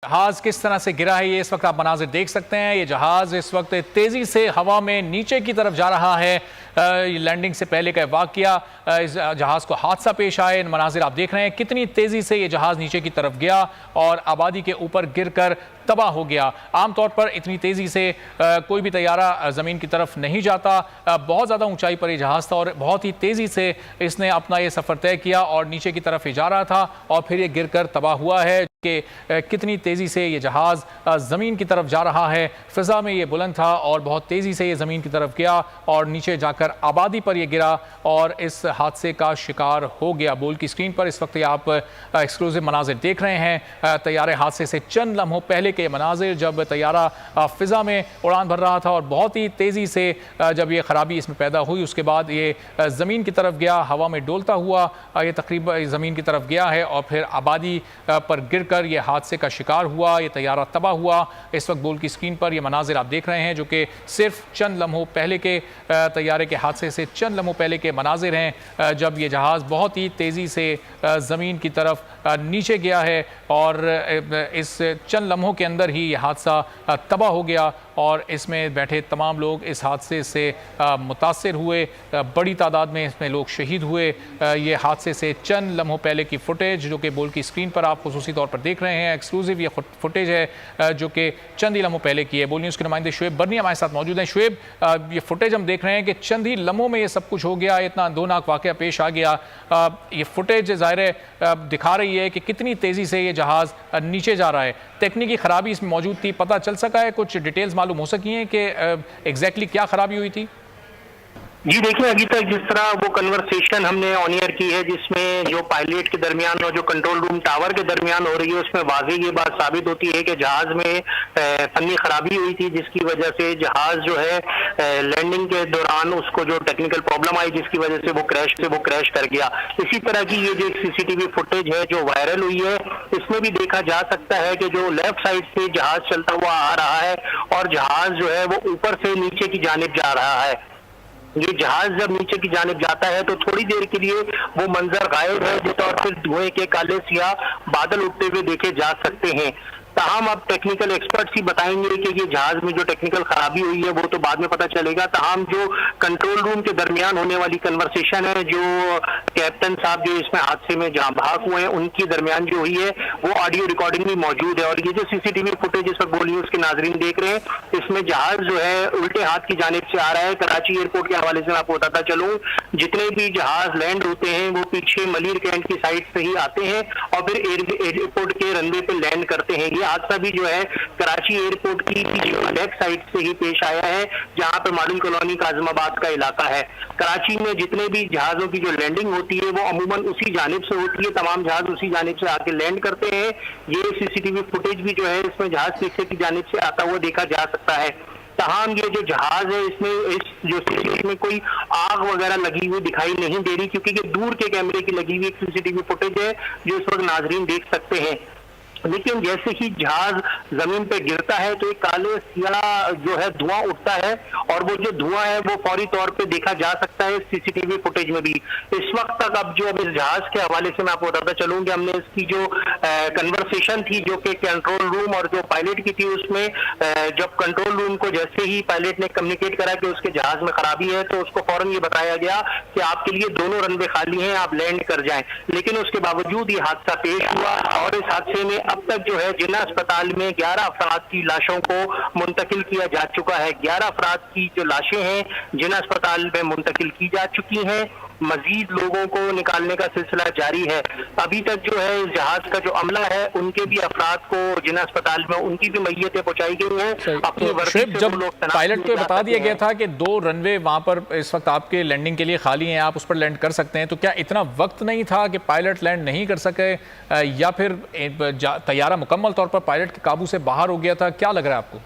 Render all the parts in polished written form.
जहाज किस तरह से गिरा है ये इस वक्त आप मनाजिर देख सकते हैं। ये जहाज इस वक्त तेजी से हवा में नीचे की तरफ जा रहा है। लैंडिंग से पहले का वाकया, इस जहाज को हादसा पेश आए। मनाजिर आप देख रहे हैं कितनी तेजी से ये जहाज नीचे की तरफ गया और आबादी के ऊपर गिरकर तबाह हो गया। आमतौर पर इतनी तेजी से कोई भी तैयारा ज़मीन की तरफ नहीं जाता। बहुत ज़्यादा ऊंचाई पर ये जहाज़ था और बहुत ही तेज़ी से इसने अपना ये सफ़र तय किया और नीचे की तरफ ही जा रहा था और फिर ये गिरकर तबाह हुआ है कि कितनी तेज़ी से ये जहाज़ ज़मीन की तरफ जा रहा है। फ़िज़ा में ये बुलंद था और बहुत तेज़ी से ये ज़मीन की तरफ गया और नीचे जाकर आबादी पर ये गिरा और इस हादसे का शिकार हो गया। बोल की स्क्रीन पर इस वक्त आप एक्सक्लूसिव मनाजिर देख रहे हैं। तैयारे हादसे से चंद लम्हों पहले के मनाजिर, जब तैयारा फ़िज़ा में उड़ान भर रहा था और बहुत ही तेज़ी से जब ये ख़राबी इसमें पैदा हुई उसके बाद ये ज़मीन की तरफ गया, हवा में डोलता हुआ ये तकरीबन ज़मीन की तरफ गया है और फिर आबादी पर गिरकर ये हादसे का शिकार हुआ। ये तैयारा तबाह हुआ। इस वक्त बोल की स्क्रीन पर ये मनाजिर आप देख रहे हैं जो कि सिर्फ चंद लम्हों पहले के तैयारे के हादसे से चंद लम्हों पहले के मनाजिर हैं, जब ये जहाज़ बहुत ही तेज़ी से ज़मीन की तरफ नीचे गया है और इस चंद लम्हों के अंदर ही ये हादसा तबाह हो गया और इसमें बैठे तमाम लोग इस हादसे से मुतासिर हुए। बड़ी तादाद में इसमें लोग शहीद हुए। ये हादसे से चंद लम्हों पहले की फुटेज जो कि बोल की स्क्रीन पर आप खुसूसी तौर पर देख रहे हैं, एक्सक्लूसिव ये फुटेज है जो कि चंद ही लम्हों पहले की है। बोल न्यूज़ के नुमाइंदे शुएब बर्नी हमारे साथ मौजूद हैं। शुएब, ये फुटेज हम देख रहे हैं कि चंद ही लम्हों में ये सब कुछ हो गया, इतना दौनाक वाक़या पेश आ गया। ये फुटेज ज़ाहिर है दिखा रही है कि कितनी तेज़ी से ये जहाज़ नीचे जा रहा है। तकनीकी ख़राबी इसमें मौजूद थी, पता चल सका है, कुछ डिटेल्स मालूम हो सकी हैं कि एग्जैक्टली क्या ख़राबी हुई थी? जी देखिए, अभी तक जिस तरह वो कन्वर्सेशन हमने ऑन एयर की है जिसमें जो पायलट के दरमियान और जो कंट्रोल रूम टावर के दरमियान हो रही है, उसमें वाज़ेह ये बात साबित होती है कि जहाज में फनी खराबी हुई थी जिसकी वजह से जहाज जो है लैंडिंग के दौरान उसको जो टेक्निकल प्रॉब्लम आई जिसकी वजह से वो क्रैश कर गया। इसी तरह की ये जो सीसीटीवी फुटेज है जो वायरल हुई है, इसमें भी देखा जा सकता है कि जो लेफ्ट साइड से जहाज चलता हुआ आ रहा है और जहाज जो है वो ऊपर से नीचे की जानिब जा रहा है। ये जहाज जब नीचे की जानिब जाता है तो थोड़ी देर के लिए वो मंजर गायब है जिस और फिर धुएं के काले सियाह बादल उठते हुए देखे जा सकते हैं। ताहम अब टेक्निकल एक्सपर्ट्स ही बताएंगे कि ये जहाज में जो टेक्निकल खराबी हुई है वो तो बाद में पता चलेगा। ताहम जो कंट्रोल रूम के दरमियान होने वाली कन्वर्सेशन है, जो कैप्टन साहब जो इसमें हादसे में जहां भाग हुए हैं उनकी दरमियान जो हुई है वो ऑडियो रिकॉर्डिंग भी मौजूद है। और ये जो सीसीटीवी फुटेज इस वक्त बोल न्यूज़ के नाजरीन देख रहे हैं, इसमें जहाज जो है उल्टे हाथ की जानिब से आ रहा है। कराची एयरपोर्ट के हवाले से मैं आपको बताता चलूं, जितने भी जहाज लैंड होते हैं वो पीछे मलिर कैंट की साइड से ही आते हैं और फिर एयरपोर्ट के रनवे पे लैंड करते हैं। ये हादसा भी जो है कराची एयरपोर्ट की बैक साइड से ही पेश आया है, जहां पर मॉडल कॉलोनी काजमाबाद का इलाका है। कराची में जितने भी जहाजों की जो लैंडिंग होती है वो अमूमन उसी जानिब से होती है, तमाम जहाज उसी जानिब से आके लैंड करते हैं। ये सीसीटीवी फुटेज भी जो है इसमें जहाज पीछे की जानिब से आता हुआ देखा जा सकता है। तमाम ये जो जहाज है इसमें इस जो सीसीटीवी में कोई आग वगैरह लगी हुई दिखाई नहीं दे रही, क्योंकि ये दूर के कैमरे की लगी हुई एक सीसीटीवी फुटेज है जो इस वक्त नाजरीन देख सकते हैं। लेकिन जैसे ही जहाज जमीन पे गिरता है तो एक काले सियाह जो है धुआं उठता है और वो जो धुआं है वो फौरी तौर पे देखा जा सकता है सीसीटीवी फुटेज में भी। इस वक्त तक अब जो इस जहाज के हवाले से मैं आपको बताता चलूं कि हमने इसकी जो कन्वर्सेशन थी जो कि कंट्रोल रूम और जो पायलट की थी, उसमें जब कंट्रोल रूम को जैसे ही पायलट ने कम्युनिकेट करा कि उसके जहाज में खराबी है तो उसको फौरन ये बताया गया कि आपके लिए दोनों रनवे खाली हैं, आप लैंड कर जाएं। लेकिन उसके बावजूद ये हादसा पेश हुआ और इस हादसे में अब तक जो है जिन्ना अस्पताल में 11 अफराद की लाशों को मुंतकिल किया जा चुका है। 11 अफराद की जो लाशें हैं जिन्ना अस्पताल में मुंतकिल की जा चुकी हैं। मजीद लोगों को निकालने का सिलसिला जारी है। अभी तक जो है इस जहाज का जो अमला है उनके भी अफराद को जिन्ना अस्पताल में उनकी भी मैयतें पहुंचाई गई हैं। अपनी वर्दी से जब पायलट को बता दिया गया था कि 2 रनवे वहां पर इस वक्त आपके लैंडिंग के लिए खाली हैं, आप उस पर लैंड कर सकते हैं, तो क्या इतना वक्त नहीं था कि पायलट लैंड नहीं कर सके या फिर तैयारा मुकम्मल तौर पर पायलट के काबू से बाहर हो गया था? क्या लग रहा है आपको?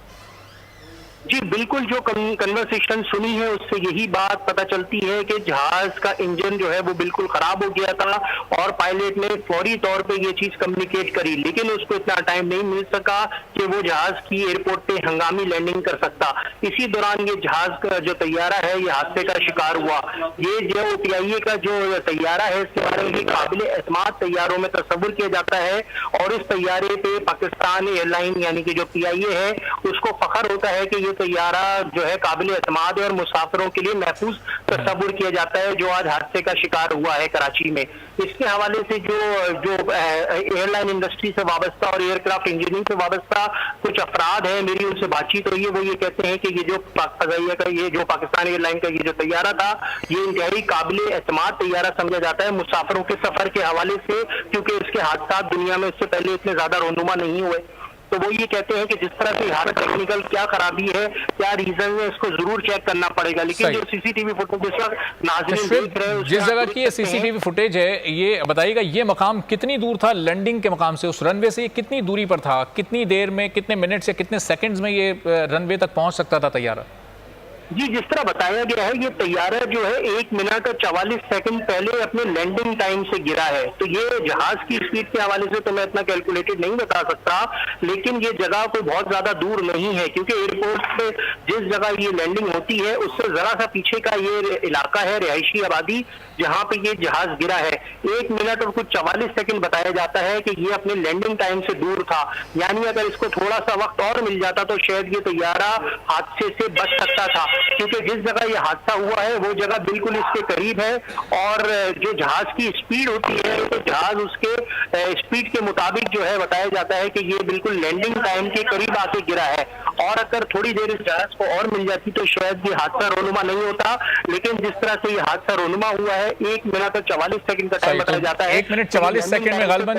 जी बिल्कुल, जो कन्वर्सेशन सुनी है उससे यही बात पता चलती है कि जहाज का इंजन जो है वो बिल्कुल खराब हो गया था और पायलट ने फौरी तौर पे ये चीज कम्युनिकेट करी, लेकिन उसको इतना टाइम नहीं मिल सका कि वो जहाज की एयरपोर्ट पे हंगामी लैंडिंग कर सकता। इसी दौरान ये जहाज का जो तैयारा है ये हादसे का शिकार हुआ। ये जो PIA का जो तैयारा है इसके बारे में काबिल एतमाद तैयारों में तस्वुर किया जाता है और इस तैयारे पे पाकिस्तान एयरलाइन यानी कि जो PIA है उसको फख्र होता है कि ये तैयारा जो है काबिल एतमाद है और मुसाफिरों के लिए महफूज तस्वुर किया जाता है जो आज हादसे का शिकार हुआ है कराची में। इसके हवाले से जो एयरलाइन इंडस्ट्री से वाबस्ता और एयरक्राफ्ट इंजीनियरिंग से वाबस्ता कुछ अफराद हैं, मेरी उनसे बातचीत हुई है, वो ये कहते हैं कि ये जो फजाइया का ये जो पाकिस्तान एयरलाइन का ये जो तैयारा था ये इंतहाई काबिल एतमाद तैयारा समझा जाता है मुसाफिरों के सफर के हवाले से, क्योंकि इसके हादसा दुनिया में इससे पहले इतने ज्यादा रोनुमा नहीं हुए। तो वो ये कहते हैं कि जिस तरह से यहाँ टेक्निकल क्या खराबी है, क्या रीजन है, इसको जरूर चेक करना पड़ेगा। लेकिन जो CCTV फुटेज जिस वक्त नाज़रीन देख रहे हैं, जिस जगह की ये CCTV फुटेज है, ये बताइएगा ये मकाम कितनी दूर था लैंडिंग के मकाम से, उस रनवे से ये कितनी दूरी पर था, कितनी देर में, कितने मिनट से कितने सेकंड्स में ये रनवे तक पहुंच सकता था तैयारा? जी जिस तरह बताया गया है ये तैयारा जो है 1 मिनट और 44 सेकंड पहले अपने लैंडिंग टाइम से गिरा है। तो ये जहाज की स्पीड के हवाले से तो मैं इतना कैलकुलेटेड नहीं बता सकता, लेकिन ये जगह कोई बहुत ज्यादा दूर नहीं है क्योंकि एयरपोर्ट पे जिस जगह ये लैंडिंग होती है उससे जरा सा पीछे का ये इलाका है रिहायशी आबादी जहाँ पे ये जहाज गिरा है। 1 मिनट और कुछ 44 सेकंड बताया जाता है कि ये अपने लैंडिंग टाइम से दूर था, यानी अगर इसको थोड़ा सा वक्त और मिल जाता तो शायद ये तैयारा हादसे से बच सकता था, क्योंकि जिस जगह ये हादसा हुआ है वो जगह बिल्कुल इसके करीब है और जो जहाज की स्पीड होती है तो जहाज उसके स्पीड के मुताबिक जो है बताया जाता है कि ये बिल्कुल लैंडिंग टाइम के करीब आके गिरा है और अगर थोड़ी देर इस जहाज को और मिल जाती तो शायद ये हादसा रोनुमा नहीं होता। लेकिन जिस तरह से ये हादसा रोनुमा हुआ है 1 मिनट और 44 सेकंड का टाइम बताया जाता है। 1 मिनट 44 सेकंड में गालिबन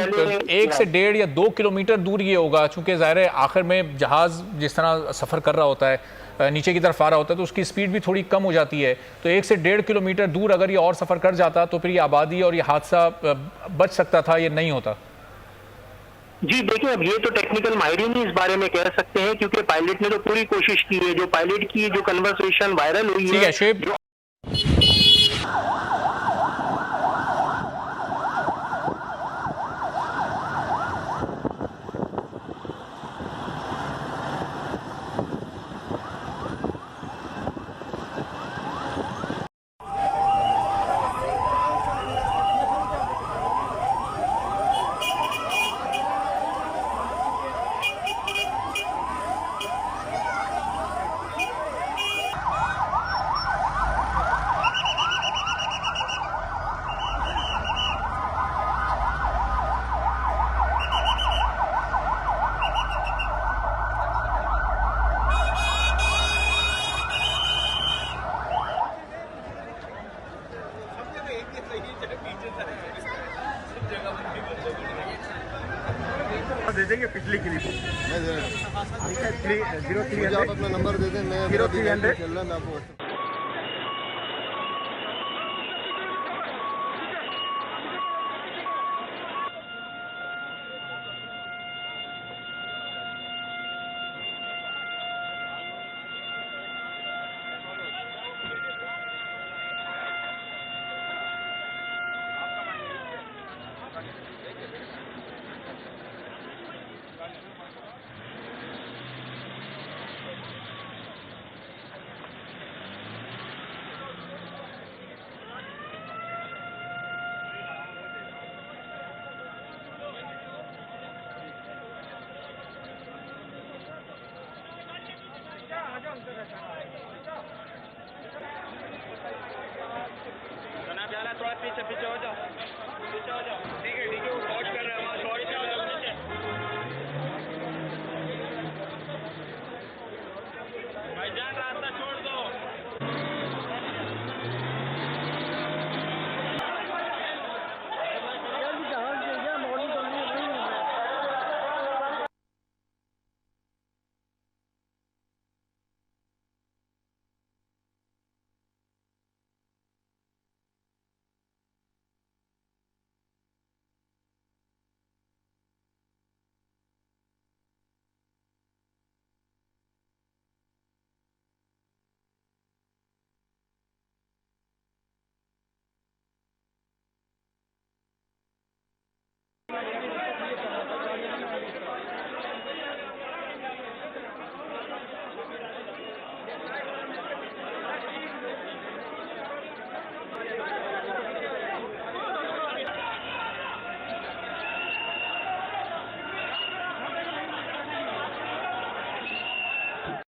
1 से 1.5 या 2 किलोमीटर दूर ये होगा, चूंकि जाहिर है आखिर में जहाज जिस तरह सफर कर रहा होता है नीचे की तरफ आ रहा होता है तो उसकी स्पीड भी थोड़ी कम हो जाती है। तो 1 से 1.5 किलोमीटर दूर अगर ये और सफर कर जाता तो फिर ये आबादी और ये हादसा बच सकता था, ये नहीं होता। जी देखिए, अब ये तो टेक्निकल माहिरीन ही इस बारे में कह सकते हैं क्योंकि पायलट ने तो पूरी कोशिश की है। जो पायलट की जो कन्वर्सेशन वायरल हुई है दे देंगे पिछली क्लिप आप अपना नंबर दे दें, मैं 0300 चल रहा मैं आपको थोड़ा पीछे हो जाओ।